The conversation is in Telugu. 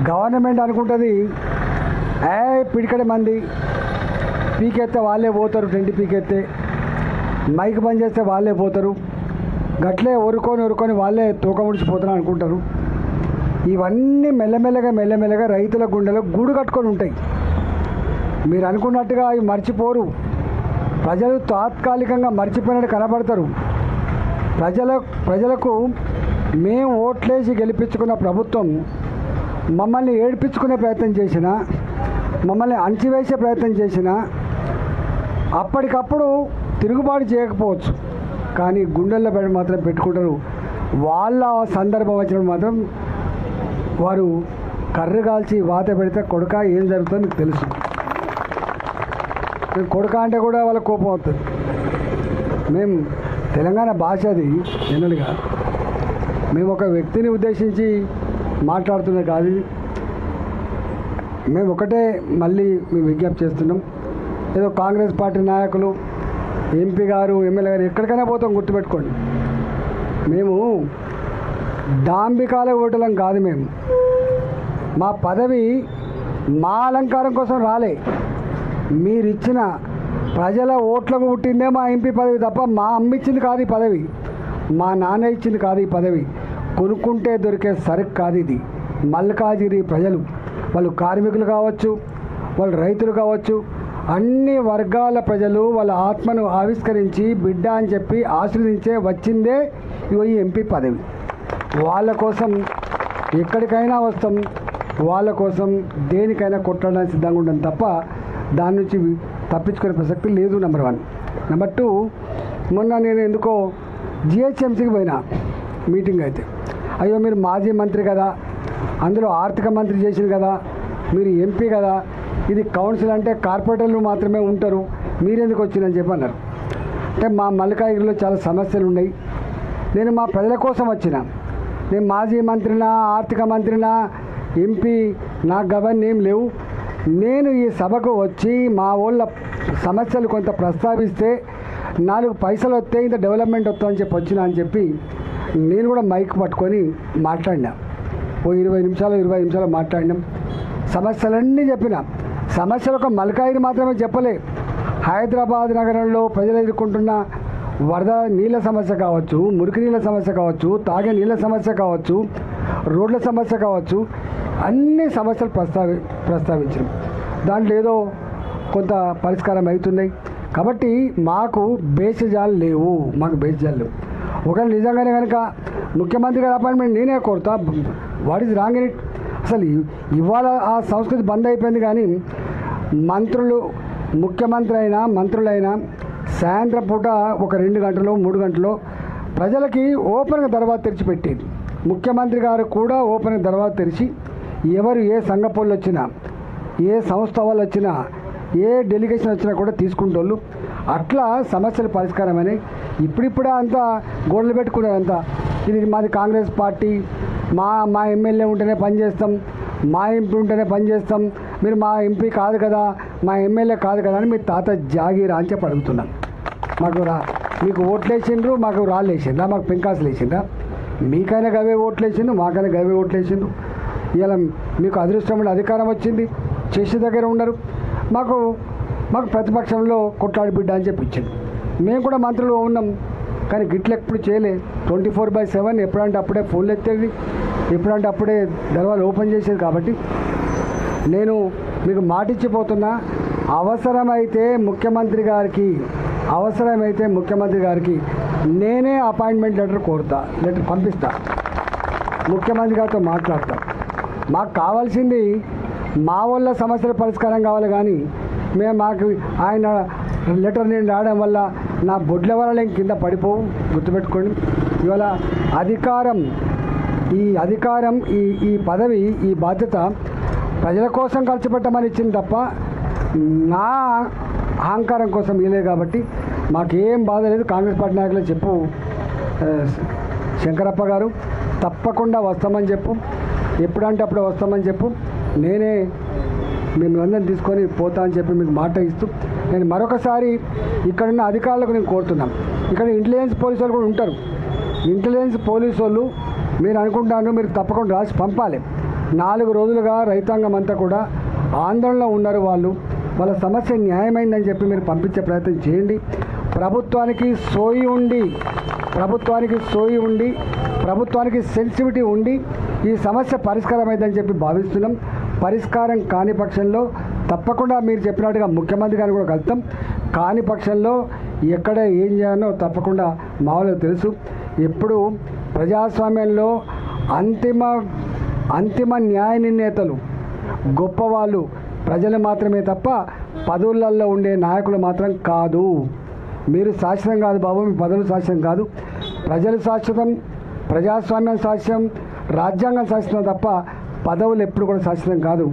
గవర్నమెంట్ అనుకుంటుంది పిడికడే మంది పీకెత్తే వాళ్ళే పోతారు, టెంట్ పీకెత్తే మైక్ బంద్ చేస్తే వాళ్ళే పోతారు, గట్లే ఒరుకొని వాళ్ళే తూక ముడిచిపోతారు అనుకుంటారు. ఇవన్నీ మెల్లమెల్లగా రైతుల గుండెలో గూడు కట్టుకొని ఉంటాయి. మీరు అనుకున్నట్టుగా అవి మర్చిపోరు. ప్రజలు తాత్కాలికంగా మర్చిపోయినట్టు కనబడతారు. ప్రజలకు మేము ఓట్లేసి గెలిపించుకున్న ప్రభుత్వం మమ్మల్ని ఏడిపించుకునే ప్రయత్నం చేసినా, మమ్మల్ని అణచివేసే ప్రయత్నం చేసినా అప్పటికప్పుడు తిరుగుబాటు చేయకపోవచ్చు, కానీ గుండెల్లో మాత్రం పెట్టుకుంటారు. వాళ్ళ సందర్భం వచ్చినప్పుడు మాత్రం వారు కర్ర కాల్చి వాత పెడితే కొడుక ఏం జరుగుతుందో మీకు తెలుసు. కొడుక అంటే కూడా వాళ్ళ కోపం అవుతుంది. మేము తెలంగాణ భాష అది జనరల్గా మేము ఒక వ్యక్తిని ఉద్దేశించి మాట్లాడుతున్నది కాదు. మేము ఒకటే మళ్ళీ మేము విజ్ఞప్తి చేస్తున్నాం. ఏదో కాంగ్రెస్ పార్టీ నాయకులు ఎంపీ గారు ఎమ్మెల్యే గారు ఎక్కడికైనా పోతాం, గుర్తుపెట్టుకోండి. మేము డాంబికాల ఓటలం కాదు. మేము మా పదవి మా అలంకారం కోసం రాలే. మీరిచ్చిన ప్రజల ఓట్లకు పుట్టిందే మా ఎంపీ పదవి తప్ప మా అమ్మ ఇచ్చింది కాదు ఈ పదవి, మా నాన్న ఇచ్చింది కాదు ఈ పదవి. కొనుక్కుంటే దొరికే సరుకు కాదు ఇది. మల్కాజిరి ప్రజలు, వాళ్ళు కార్మికులు కావచ్చు, వాళ్ళు రైతులు కావచ్చు, అన్ని వర్గాల ప్రజలు వాళ్ళ ఆత్మను ఆవిష్కరించి బిడ్డ అని చెప్పి ఆశీర్వదించే వచ్చిందే ఈ ఎంపీ పదవి. వాళ్ళ కోసం ఎక్కడికైనా వస్తాం, వాళ్ళ కోసం దేనికైనా కొట్టడానికి సిద్ధంగా ఉంటాం తప్ప దాని నుంచి తప్పించుకునే ప్రసక్తి లేదు. నెంబర్ 1. నెంబర్ 2, మొన్న నేను ఎందుకో జిహెచ్ఎంసీకి పోయినా మీటింగ్ అయితే, అయ్యో మీరు మాజీ మంత్రి కదా, అందులో ఆర్థిక మంత్రి చేసిన కదా, మీరు ఎంపీ కదా, ఇది కౌన్సిల్ అంటే కార్పొరేటర్లు మాత్రమే ఉంటారు, మీరెందుకు వచ్చిందని చెప్పి అన్నారు. అంటే మా మల్కాజ్గిరిలో చాలా సమస్యలు ఉన్నాయి, నేను మా ప్రజల కోసం వచ్చిన, నేను మాజీ మంత్రినా ఆర్థిక మంత్రినా ఎంపీ నాకు గవర్నీ ఏం లేవు. నేను ఈ సభకు వచ్చి మా వాళ్ళ సమస్యలు కొంత ప్రస్తావిస్తే 4 పైసలు వస్తే ఇంత డెవలప్మెంట్ వస్తుందని చెప్పి వచ్చినా అని చెప్పి నేను కూడా మైక్ పట్టుకొని మాట్లాడినా. ఓ 20 నిమిషాలు మాట్లాడినాం. సమస్యలన్నీ చెప్పిన. సమస్యలు ఒక మల్కాజ్గిరి మాత్రమే చెప్పలే. హైదరాబాద్ నగరంలో ప్రజలు ఎదుర్కొంటున్న వరద నీళ్ళ సమస్య కావచ్చు, మురికి నీళ్ళ సమస్య కావచ్చు, తాగే నీళ్ళ సమస్య కావచ్చు, రోడ్ల సమస్య కావచ్చు, అన్ని సమస్యలు ప్రస్తావించాం. దాంట్లో ఏదో కొంత పరిష్కారం అవుతున్నాయి. కాబట్టి మాకు బేసిజాలు లేవు. ఒకవేళ నిజంగానే కనుక ముఖ్యమంత్రి గారి అపాయింట్మెంట్ నేనే కోరుతా. What is wrong in it? అసలు ఇవాళ ఆ సంస్కృతి బంద్ అయిపోయింది. కానీ ముఖ్యమంత్రి అయినా మంత్రులైనా సాయంత్రం పూట ఒక 2 గంటలు 3 గంటలు ప్రజలకి ఓపెన్గా దర్వాజా తెరిచి పెట్టేది. ముఖ్యమంత్రి గారు కూడా ఓపెన్గా దర్వాజా తెరిచి ఎవరు ఏ సంఘ పనులు వచ్చినా, ఏ సంస్థ వాళ్ళు వచ్చినా, ఏ డెలిగేషన్ వచ్చినా కూడా తీసుకుంటోళ్ళు. అట్లా సమస్యల పరిష్కారమని ఇప్పుడిప్పుడే అంతా గోడలు పెట్టుకునేదంతా ఇది మాది కాంగ్రెస్ పార్టీ, మా ఎమ్మెల్యే ఉంటేనే పనిచేస్తాం, మా ఎంపీ ఉంటేనే పనిచేస్తాం, మీరు మా ఎంపీ కాదు కదా, మా ఎమ్మెల్యే కాదు కదా అని మీ తాత జాగీరా అని చెప్పి అడుగుతున్నాం. మీకు ఓట్లు వేసిండ్రు, మాకు రాళ్ళు వేసిండ్రా, మాకు పెంకాసులు వేసిండ్రా? మీకైనా గవే ఓట్లు వేసిండ్రు, మాకైనా గవే ఓట్లు వేసిండ్రు. ఇలా మీకు అదృష్టమైన అధికారం వచ్చింది, చేసే దగ్గర ఉండరు. మాకు ప్రతిపక్షంలో కొట్లాడి బిడ్డ అని చెప్పి ఇచ్చింది. మేము కూడా మంత్రులు ఉన్నాం, కానీ గిట్లు ఎప్పుడు చేయలే. 24/7 ఎప్పుడంటే అప్పుడే ఫోన్లు ఎత్తేది, ఎప్పుడంటే అప్పుడే దర్వాజాలు ఓపెన్ చేసేది. కాబట్టి నేను మీకు మాటిచ్చిపోతున్నా, అవసరమైతే ముఖ్యమంత్రి గారికి నేనే అపాయింట్మెంట్ లెటర్ పంపిస్తా, ముఖ్యమంత్రి గారితో మాట్లాడతా. మాకు కావాల్సింది మా వాళ్ళ సమస్యల పరిష్కారం కావాలి, కానీ మాకు ఆయన లెటర్ నేను రాయడం వల్ల నా బొడ్ల వల్ల కింద పడిపోవు. గుర్తుపెట్టుకోండి. ఇవాళ అధికారం ఈ పదవి, ఈ బాధ్యత ప్రజల కోసం ఖర్చు పెట్టమని ఇచ్చింది తప్ప నా అహంకారం కోసం ఇవ్వలేదు. కాబట్టి మాకేం బాధ లేదు. కాంగ్రెస్ పార్టీ నాయకులు చెప్పు శంకరప్ప గారు, తప్పకుండా వస్తామని చెప్పు, ఎప్పుడంటే అప్పుడే వస్తామని చెప్పు. నేనే మిమ్మల్ని తీసుకొని పోతా అని చెప్పి మీకు మాట ఇస్తూ, నేను మరొకసారి ఇక్కడున్న అధికారులకు నేను కోరుతున్నాను. ఇక్కడ ఇంటెలిజెన్స్ పోలీసు వాళ్ళు కూడా ఉంటారు. ఇంటెలిజెన్స్ పోలీసు వాళ్ళు మీరు అనుకుంటాను, మీరు తప్పకుండా రాసి పంపాలి. 4 రోజులుగా రైతాంగం అంతా కూడా ఆందోళనలో ఉన్నారు. వాళ్ళ సమస్య న్యాయమైందని చెప్పి మీరు పంపించే ప్రయత్నం చేయండి. ప్రభుత్వానికి సోయి ఉండి ప్రభుత్వానికి సెన్సిటివిటీ ఉండి ఈ సమస్య పరిష్కారమైందని చెప్పి భావిస్తున్నాం. పరిష్కారం కాని పక్షంలో తప్పకుండా మీరు చెప్పినట్టుగా ముఖ్యమంత్రి గారిని కూడా కలుస్తాం. కాని పక్షంలో ఎక్కడ ఏం చేయాలో తప్పకుండా మా వాళ్ళకి తెలుసు. ఎప్పుడు ప్రజాస్వామ్యంలో అంతిమ న్యాయ నిర్ణేతలు గొప్పవాళ్ళు ప్రజలు మాత్రమే తప్ప పదవులలో ఉండే నాయకులు మాత్రం కాదు. మీరు శాశ్వతం కాదు బాబు, మీ పదవులు శాశ్వతం కాదు. ప్రజలు శాశ్వతం, ప్రజాస్వామ్యం శాశ్వతం, రాజ్యాంగం శాశ్వతం తప్ప పదవులు ఎప్పుడు కూడా శాశ్వతం కాదు.